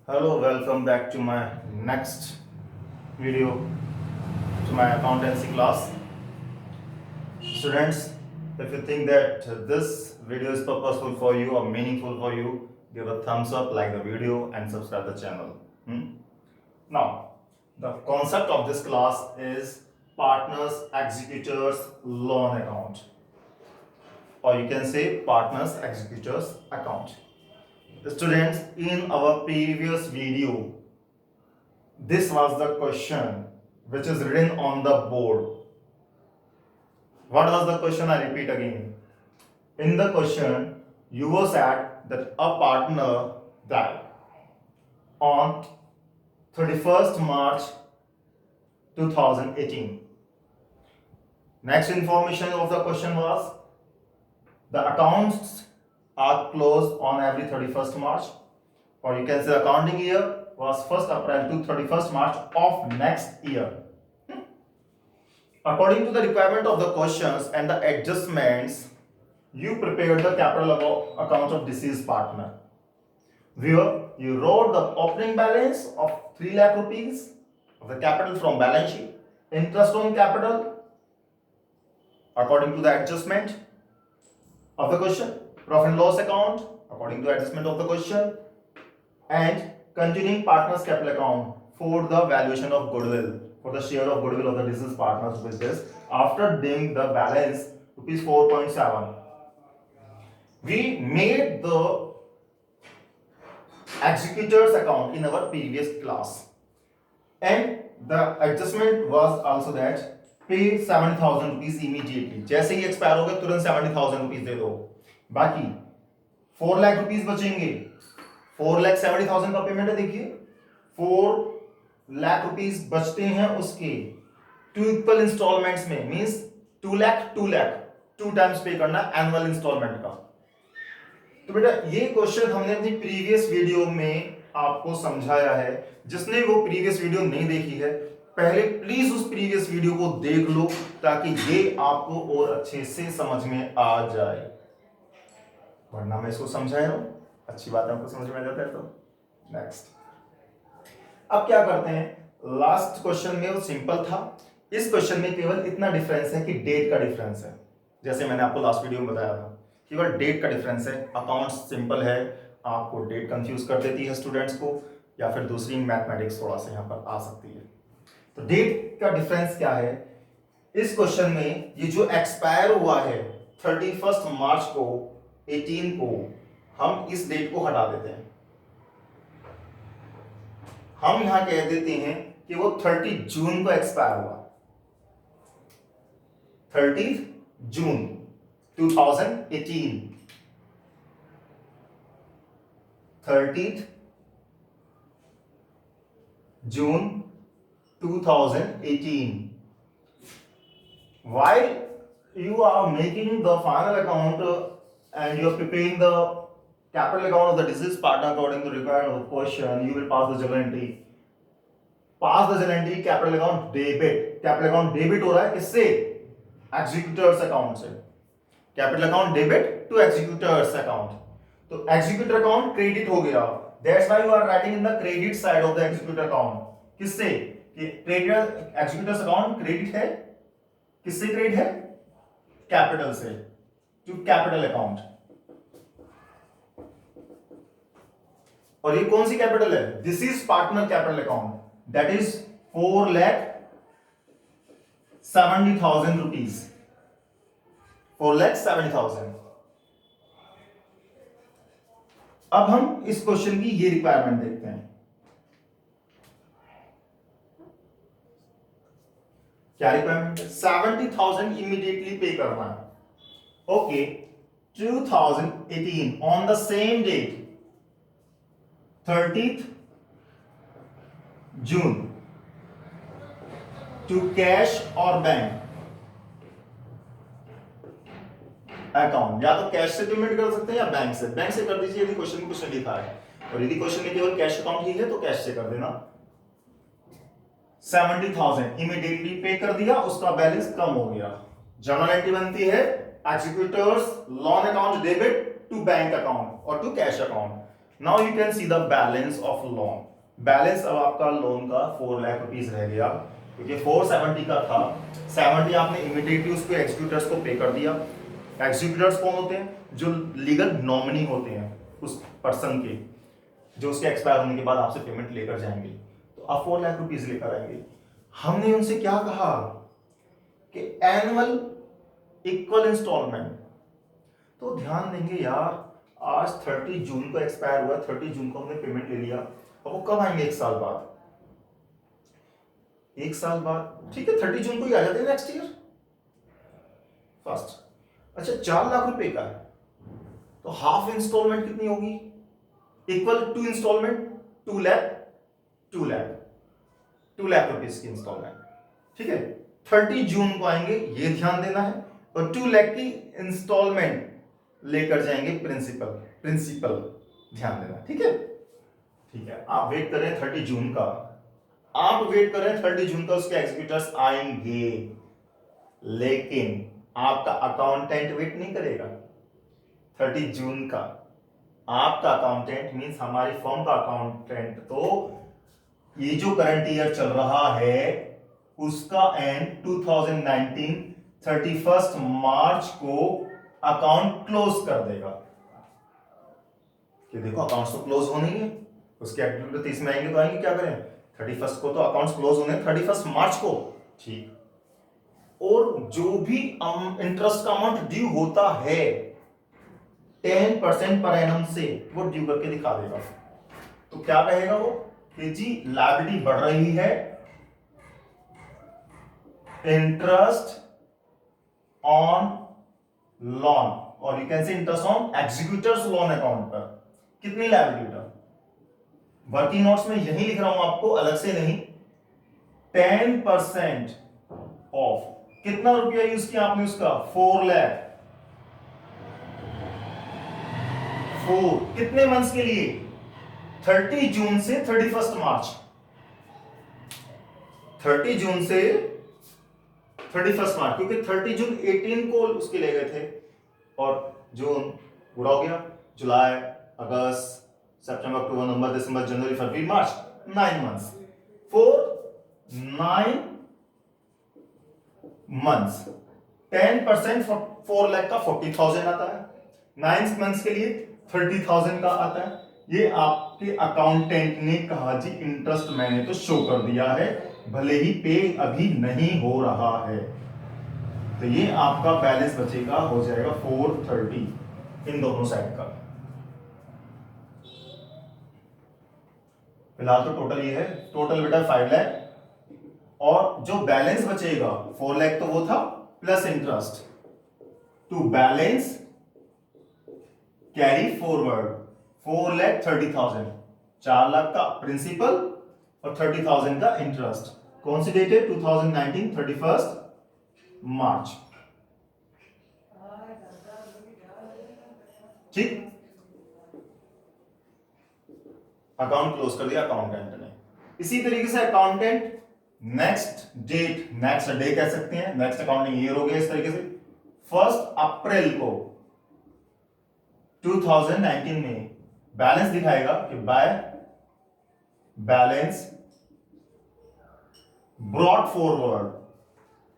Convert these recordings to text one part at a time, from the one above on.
Hello, welcome back to my next video to my accountancy class. Students, if you think that this video is purposeful for you or meaningful for you, give a thumbs up, like the video, and subscribe the channel. Now, the concept of this class is partners executors loan account, or you can say partners executors account. Students, in our previous video, this was the question which is written on the board. What was the question? I repeat again. In the question, you were said that a partner died on 31st March 2018. Next information of the question was the accounts are closed on every 31st March, or you can say accounting year was 1st April to 31st March of next year. According to the requirement of the questions and the adjustments, you prepared the capital account of deceased partner, where you wrote the opening balance of 3 lakh rupees of the capital from balance sheet, interest on capital according to the adjustment of the question, profit and loss account according to adjustment of the question, and continuing partners capital account for the valuation of goodwill, for the share of goodwill of the deceased partners with this after doing the balance rupees 4.7. We made the executors account in our previous class, and the adjustment was also that पे 70,000 rupees immediately, जैसे ही expire हो गए तुरंत 70,000 rupees दे दो, बाकी 4 lakh rupees बचेंगे। 4 लाख 70,000 का payment है, देखिए 4 लाख रुपीज बचते हैं उसके 2 इक्वल इंस्टॉलमेंट्स में, मींस 2 लाख 2 टाइम्स पे करना एनुअल इंस्टॉलमेंट का। तो बेटा ये क्वेश्चन हमने अपनी प्रीवियस वीडियो में आपको समझाया है। जिसने वो प्रीवियस वीडियो नहीं देखी है, पहले प्लीज उस प्रीवियस वीडियो को देख लो ताकि ये आपको और अच्छे से समझ में आ जाए, वरना मैं इसको समझा रहा हूं, अच्छी बात है आपको समझ में आ जाता है। तो नेक्स्ट, अब क्या करते हैं, लास्ट क्वेश्चन में वो सिंपल था, इस क्वेश्चन में केवल इतना डिफरेंस है कि डेट का डिफरेंस है। जैसे मैंने आपको लास्ट वीडियो में बताया था, केवल डेट का डिफरेंस है। अकाउंट सिंपल है, आपको डेट कंफ्यूज कर देती है स्टूडेंट्स को, या फिर दूसरी मैथमेटिक्स थोड़ा सा यहां पर आ सकती है। तो डेट का डिफरेंस क्या है, इस क्वेश्चन में ये जो एक्सपायर हुआ है 31 मार्च को 18 को, हम इस डेट को हटा देते हैं। हम यहां कह देते हैं कि वो 30 जून को एक्सपायर हुआ, 30 जून 2018, 30 जून 2018. While you are making the final account and you are preparing the capital account of the deceased partner according to requirement of the question, you will pass the journal entry. Pass the journal entry capital account debit. Capital account debit हो रहा है किससे? Executors account से. Capital account debit to executors account. तो executor account credit हो गया. That's why you are writing in the credit side of the executor account. किससे? कि क्रेडिट एक्जीक्यूटर्स अकाउंट क्रेडिट है, किससे क्रेडिट है? कैपिटल से, टू कैपिटल अकाउंट। और ये कौन सी कैपिटल है? This is partner capital account, that is 4,70,000 rupees, 4,70,000। अब हम इस क्वेश्चन की ये रिक्वायरमेंट देखते हैं। क्या रिक्वायरमेंट है? 70,000 इमीडिएटली पे करना है। Okay, 2018 on the same date 30th June to cash और बैंक अकाउंट, या तो कैश से पेमेंट कर सकते हैं या बैंक से। बैंक से कर दीजिए यदि क्वेश्चन में कुछ लिखा है, और यदि क्वेश्चन में केवल कैश अकाउंट ही है तो कैश से कर देना। 70,000 इमीडिएटली पे कर दिया, उसका बैलेंस कम हो गया। जर्नल एंट्री बनती है executors loan account debit to bank account और to cash account. Now you can see the balance of loan. Balance अब आपका लोन का 4 लाख रुपीस रह गया, क्योंकि 470 का था, 70 आपने इमीडिएटली उसको एग्जीक्यूटर्स को पे कर दिया। एग्जीक्यूटर्स कौन होते हैं? जो लीगल नॉमिनी होते हैं उस पर्सन के, जो उसके एक्सपायर होने के बाद आपसे पेमेंट लेकर जाएंगे। तो आप 4 लाख रुपीस लेकर आएंगे। हमने उनसे क्या कहा कि एनुअल इक्वल इंस्टॉलमेंट। तो ध्यान देंगे यार, आज 30 जून को एक्सपायर हुआ, 30 जून को हमने पेमेंट ले लिया, अब वो कब आएंगे? 1 साल बाद। 1 साल बाद ठीक है, 30 जून को ही आ जाते हैं नेक्स्ट ईयर फर्स्ट। अच्छा 4 लाख रुपए का है, तो हाफ इंस्टॉलमेंट कितनी होगी? Equal to instalment 2 lakh, 2 lakh, 2 lakh rupees की इंस्टॉलमेंट। ठीक है, 30 जून को आएंगे, ये ध्यान देना है, और 2 लाख की इंस्टॉलमेंट लेकर जाएंगे प्रिंसिपल। प्रिंसिपल ध्यान देना, ठीक है? ठीक है, आप वेट करें 30 जून का, आप वेट करें 30 जून का, उसके एग्जीक्यूटर्स आएंगे, लेकिन आपका अकाउंटेंट वेट नहीं करेगा 30 जून का। आपका अकाउंटेंट मींस हमारी फर्म का अकाउंटेंट, तो ये जो करंट ईयर चल रहा है उसका एंड 2019 31 मार्च को अकाउंट क्लोज कर देगा। कि देखो अकाउंट्स तो क्लोज होने ही है, उसके एग्जीक्यूटिव 30 में आएंगे, तो आएंगे क्या करें 31 को, तो अकाउंट्स क्लोज होने 31 मार्च को। ठीक, और जो भी इंटरेस्ट का अमाउंट ड्यू होता है 10% पर एनम से, वो ड्यू करके दिखा देगा। तो क्या कहेगा वो कि जी लायबिलिटी बढ़ रही है, इंटरेस्ट ऑन लोन, और you can say interest on executors loan account पर कितनी लायबिलिटी है। वर्किंग नोट्स में यही लिख रहा हूं आपको, अलग से नहीं। 10% ऑफ कितना रुपया यूज किया आपने उसका? 4 लाख। 4 कितने मंथ्स के लिए? 30 जून से 31 मार्च। 30 जून से 31 मार्च, क्योंकि 30 जून 18 को उसके ले गए थे, और जून पूरा हो गया, जुलाई, अगस्त, सितंबर, अक्टूबर, नवंबर, दिसंबर, जनवरी, फरवरी, मार्च, 9 मंथ्स। 9 मंथ्स। 10% 4 लाख का 40,000 आता है, 9 मंथ्स के लिए 30,000 का आता है। ये आपके अकाउंटेंट ने कहा जी इंटरेस्ट मैंने तो शो कर दिया है, भले ही पे अभी नहीं हो रहा है। तो ये आपका बैलेंस बचेगा, हो जाएगा 430 इन दोनों साइड का। फिलहाल तो टोटल ये है, टोटल बेटा 5 लाख, और जो बैलेंस बचेगा 4 लाख तो वो था plus interest, to balance carry forward 4,30,000, 4 lakh का प्रिंसिपल और 30,000 का इंटरेस्ट। कौन सी डेट है? 2019 31 मार्च। ठीक, अकाउंट क्लोज कर दिया अकाउंटेंट ने। इसी तरीके से accountant next date, next day कह सकते हैं, नेक्स्ट अकाउंटिंग ईयर हो गया इस तरीके से, 1 अप्रैल को 2019 में बैलेंस दिखाएगा कि बाय बैलेंस ब्रॉट फॉरवर्ड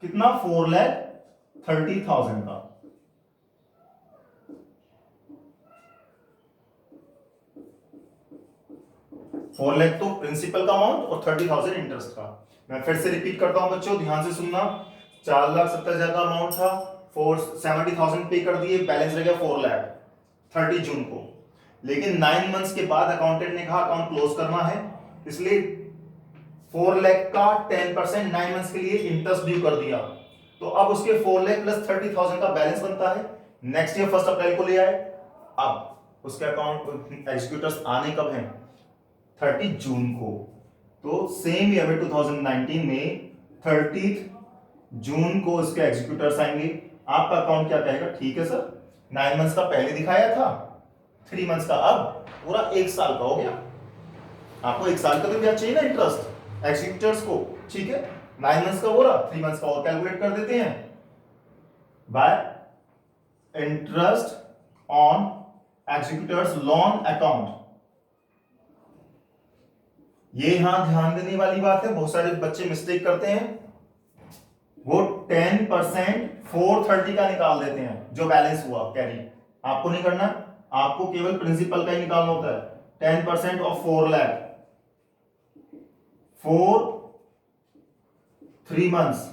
कितना? 4,30,000 का। फोर लाख तो प्रिंसिपल का अमाउंट और 30,000 इंटरेस्ट का। मैं फिर से रिपीट करता हूं बच्चों, ध्यान से सुनना। 4,70,000 का अमाउंट था, 470,000 पे कर दिए, बैलेंस रह गया 4 लाख 30 जून को। लेकिन 9 मंथ्स के बाद अकाउंटेंट ने कहा अकाउंट क्लोज करना है, इसलिए 4 लाख का 10% 9 मंथ्स के लिए इंटरेस्ट ड्यू कर दिया। तो अब उसके 4 लाख प्लस 30,000 का बैलेंस बनता है। नेक्स्ट ईयर 1 अप्रैल को ले आए, अब उसके अकाउंट एग्जीक्यूटर्स आने कब हैं? 30 जून को। तो सेम ईयर में 2019 में 30 जून को उसके एग्जीक्यूटर्स आएंगे। आपका अकाउंट क्या कहेगा? ठीक है सर, 9 मंथ्स का पहले दिखाया था, 3 मंथ्स का अब पूरा 1 साल का हो गया। आपको 1 साल का तो ब्याज चाहिए ना इंटरेस्ट एग्जीक्यूटर्स को, ठीक है। 9 मंथ्स का हो रहा, 3 मंथ्स का और कैलकुलेट कर देते हैं bye interest on executors loan account ये यहां ध्यान देने वाली बात है, बहुत सारे बच्चे मिस्टेक करते हैं, वो 10% 430 का निकाल देते हैं जो बैलेंस हुआ कैरी। आपको नहीं करना, आपको केवल प्रिंसिपल का ही निकालना होता है। 10% ऑफ 4 लाख फॉर 3 मंथ्स।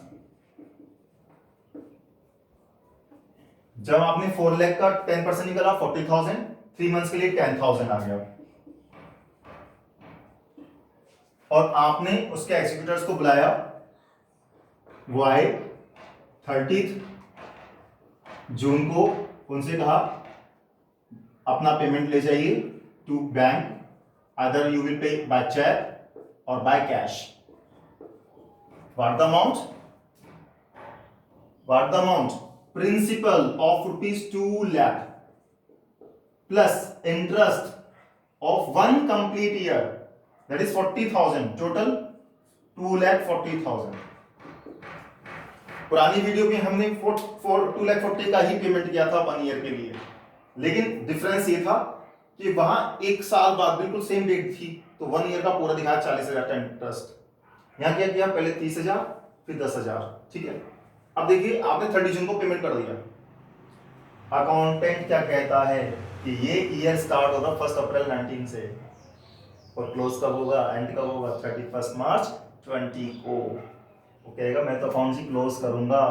जब आपने 4 लाख का 10% निकाला 40,000, 3 मंथ्स के लिए 10,000 आ गया। और आपने उसके एग्जीक्यूटर्स को बुलाया, वो आए 30 जून को, उनसे कहा अपना पेमेंट ले जाइए to bank, other you will pay by cheque और by cash. What the amount? What the amount? Principal of ₹2 lakh plus interest of 1 complete year, that is 40,000, total 2,40,000। पुरानी वीडियो में हमने 2,40,000 का ही पेमेंट किया था 1 ईयर के लिए, लेकिन डिफरेंस ये था कि वहां 1 साल बाद बिल्कुल सेम डेट थी, तो 1 ईयर का पूरा दिखाया 40,000 का इंटरेस्ट। यहां क्या किया, पहले 30,000 फिर 10,000, ठीक है। अब देखिए आपने 30 जून को पेमेंट कर दिया, अकाउंटेंट क्या कहता है कि ये ईयर स्टार्ट होगा 1 अप्रैल 19 से और क्लोज कब होगा, एंड कब होगा, 31 मार्च 20 को। वो कहेगा मैं तो अकाउंट ही क्लोज करूंगा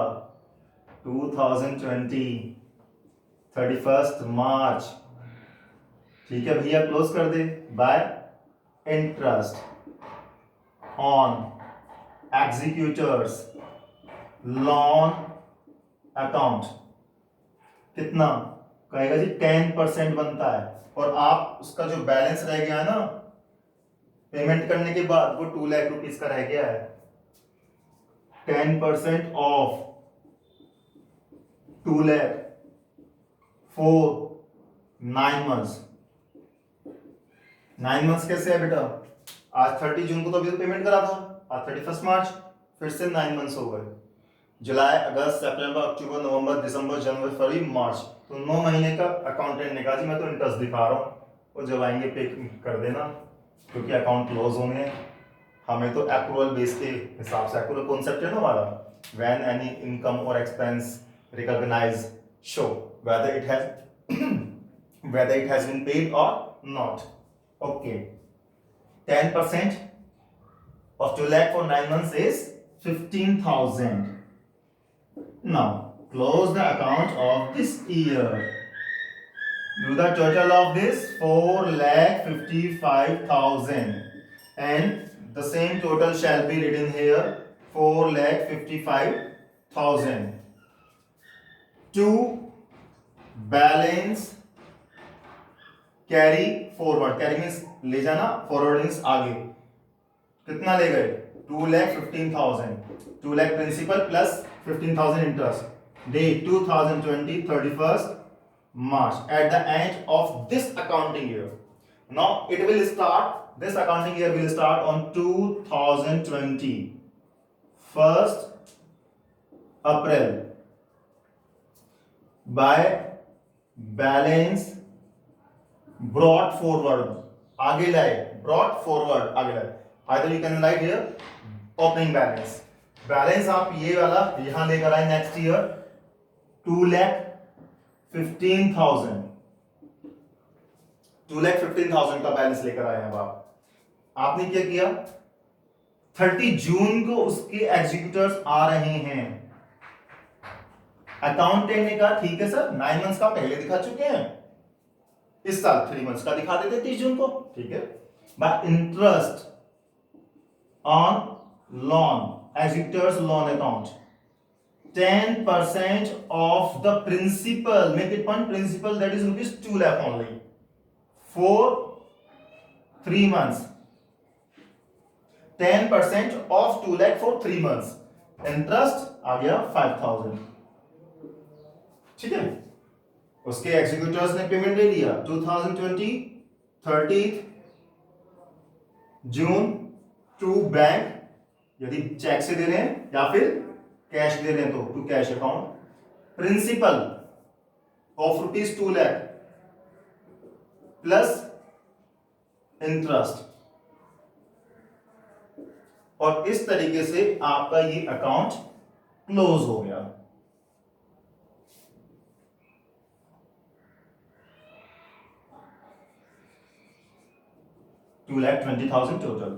2020 31 मार्च, ठीक है भैया क्लोज कर दे, by interest on executors loan account. कितना कहेगा जी, 10% बनता है, और आप उसका जो बैलेंस रह गया ना पेमेंट करने के बाद, वो 2 लाख रुपीस का रह गया है। 10% of 2 lakh for 9 months. 9 months कैसे है बेटा, आज 30 जून को तो अभी तो पेमेंट करा था, आज 31 मार्च, फिर से 9 मंथ्स हो गए, जुलाई अगस्त सितंबर अक्टूबर नवंबर दिसंबर जनवरी फरवरी मार्च, तो 9 महीने का अकाउंटेंट ने कहा जी मैं तो इंटरेस्ट दिखा रहा हूँ, और जब आएंगे पे कर देना, क्योंकि अकाउंट क्लोज होंगे हैं। हमें तो एक्रूअल बेस के हिसाब से, एक्रूअल कॉन्सेप्ट है ना हमारा, व्हेन एनी इनकम और expense recognise show whether it has been paid or not. Okay, 10% of 2 lakh for 9 months is 15,000. Now close the account of this year. Do the total of this 4,55,000, and the same total shall be written here, 4,55,000 to balance carry forward. Carry means ले जाना, forward means आगे। कितना ले गए, 2,15,000, 2 lakh principal plus 15,000 interest. Date 2020 31 March at the end of this accounting year. Now it will start, this accounting year will start on 2020 1st April by balance brought forward, आगे लाए, brought forward आगे लाए। Either you can write here opening balance. Balance आप ये वाला यहां लेकर आए नेक्स्ट ईयर 2,15,000, 2,15,000 का बैलेंस लेकर आए हैं आप। आपने क्या किया, 30 जून को उसके एग्जीक्यूटर्स आ रहे हैं, अकाउंटेंट ने कहा ठीक है सर 9 मंथ्स का पहले दिखा चुके हैं, इस साल 3 मंथ्स का दिखा देते 30 जून को, ठीक है। But interest on loan executors loan account 10% of the principal, make it one principal, that is rupees 2 lakh only for 3 months, 10% of 2 lakh for 3 months, interest आ गया 5,000, ठीक है। उसके एग्जीक्यूटर्स ने पेमेंट ले लिया 2020 30 जून टू बैंक, यदि चेक से दे रहे हैं या फिर कैश दे रहे हैं तो to cash account, principal of ₹2 lakh plus interest और इस तरीके से आपका ये अकाउंट क्लोज हो गया। $2,20,000 टोटल।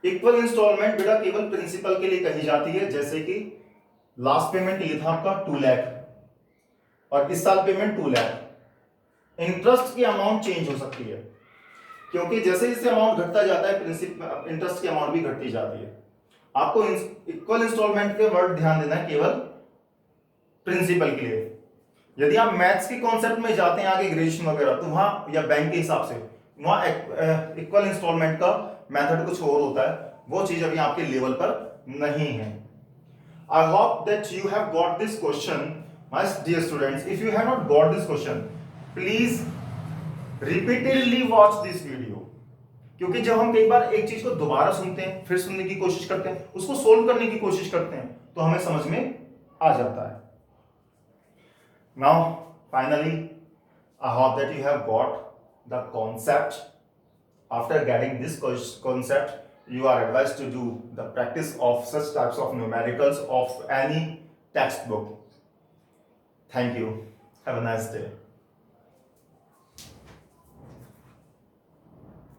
इक्वल इंस्टॉलमेंट बेटा केवल प्रिंसिपल के लिए कही जाती है, जैसे कि लास्ट पेमेंट ये था आपका 2 लाख और इस साल पेमेंट 2 लाख। इंटरेस्ट की अमाउंट चेंज हो सकती है, क्योंकि जैसे जैसे अमाउंट घटता जाता है प्रिंसिपल इंटरेस्ट की अमाउंट भी घटती जाती है। आपको इक्वल इंस्टॉलमेंट के वर्ड ध्यान देना है केवल प्रिंसिपल के लिए। यदि आप मैथ्स के कॉन्सेप्ट में जाते हैं आगे ग्रेजुएशन वगैरह, तो वहां या बैंक के हिसाब से वहां इक्वल इंस्टॉलमेंट का मेथड कुछ और होता है, वो चीज अभी आपके लेवल पर नहीं है। I hope that you have got this question, my dear students. If you have not got this question, please repeatedly watch this video. क्योंकि जब हम कई बार एक चीज को दोबारा सुनते हैं, फिर सुनने की कोशिश करते हैं, उसको सोल्व करने की कोशिश करते हैं, तो हमें समझ में आ जाता है। Now, finally, I hope that you have got the concept. After getting this concept, you are advised to do the practice of such types of numericals of any textbook. Thank you. Have a nice day.